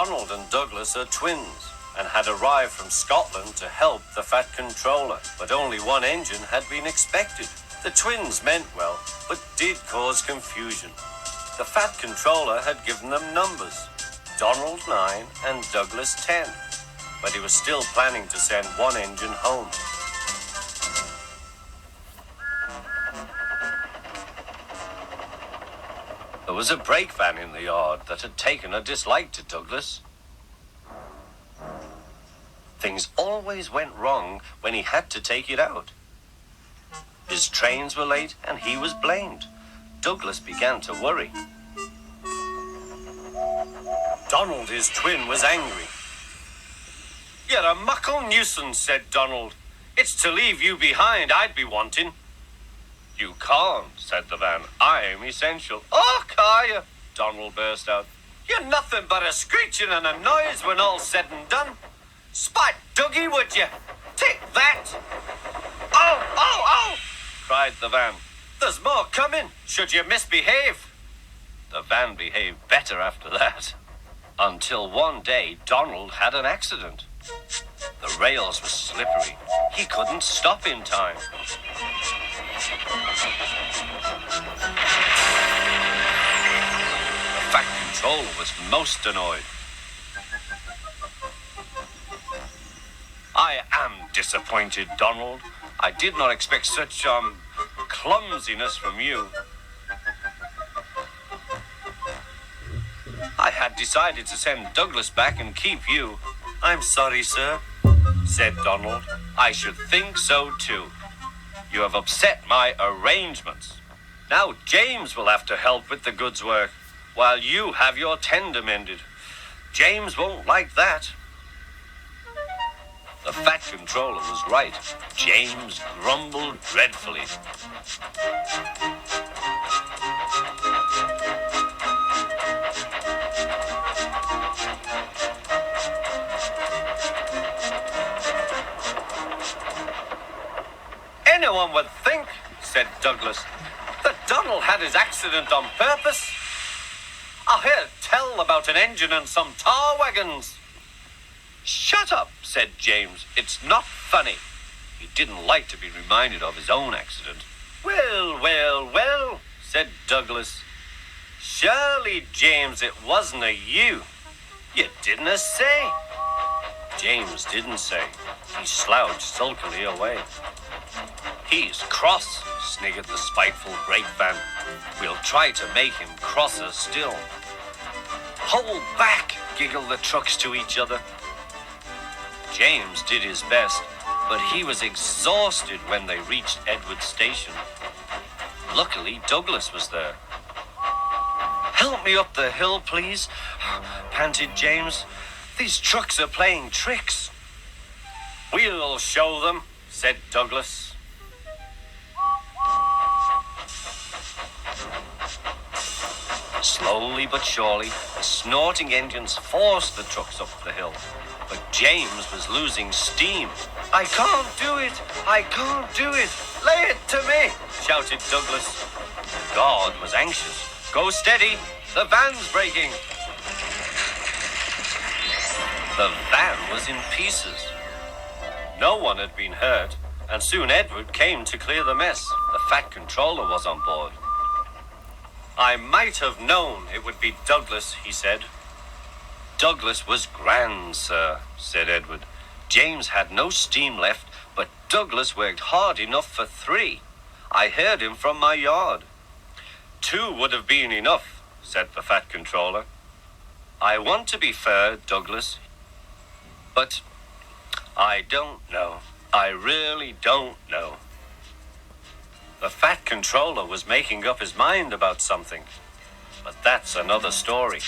Donald and Douglas are twins and had arrived from Scotland to help the Fat Controller, but only one engine had been expected. The twins meant well, but did cause confusion. The Fat Controller had given them numbers, Donald 9 and Douglas 10, but he was still planning to send one engine home. There was a brake van in the yard that had taken a dislike to Douglas. Things always went wrong when he had to take it out. His trains were late and he was blamed. Douglas began to worry. Donald, his twin, was angry. "You're a muckle nuisance," said Donald. "It's to leave you behind I'd be wanting." "You can't," said the van. "I'm essential." "Oh, Kaya," Donald burst out. "You're nothing but a screeching and a noise when all's said and done. Spite Dougie, would you? Take that!" "Oh, oh, oh!" cried the van. "There's more coming, should you misbehave." The van behaved better after that. Until one day, Donald had an accident. The rails were slippery. He couldn't stop in time. The Fat Controller was most annoyed. "I am disappointed, Donald. I did not expect such, clumsiness from you. I had decided to send Douglas back and keep you." "I'm sorry, sir," said Donald. "I should think so, too. You have upset my arrangements. Now James will have to help with the goods work, while you have your tender mended. James won't like that." The Fat Controller was right. James grumbled dreadfully. "Anyone would think," said Douglas, "that Donald had his accident on purpose. I heard tell about an engine and some tar wagons." "Shut up," said James. "It's not funny." He didn't like to be reminded of his own accident. "Well, well, well," said Douglas. "Surely, James, it wasn't a you. You didn't say." James didn't say. He slouched sulkily away. "He's cross," sniggered the spiteful brake van. "We'll try to make him crosser still." "Hold back," giggled the trucks to each other. James did his best, but he was exhausted when they reached Edward Station. Luckily, Douglas was there. "Help me up the hill, please," panted James. "These trucks are playing tricks." "We'll show them," said Douglas. Slowly but surely, the snorting engines forced the trucks up the hill. But James was losing steam. "I can't do it! I can't do it! Lay it to me!" shouted Douglas. The guard was anxious. "Go steady! The van's breaking!" The van was in pieces. No one had been hurt, and soon Edward came to clear the mess. The Fat Controller was on board. "I might have known it would be Douglas," he said. "Douglas was grand, sir," said Edward. "James had no steam left, but Douglas worked hard enough for 3. I heard him from my yard." "2 would have been enough," said the Fat Controller. "I want to be fair, Douglas, but I don't know. I really don't know." The Fat Controller was making up his mind about something, but that's another story.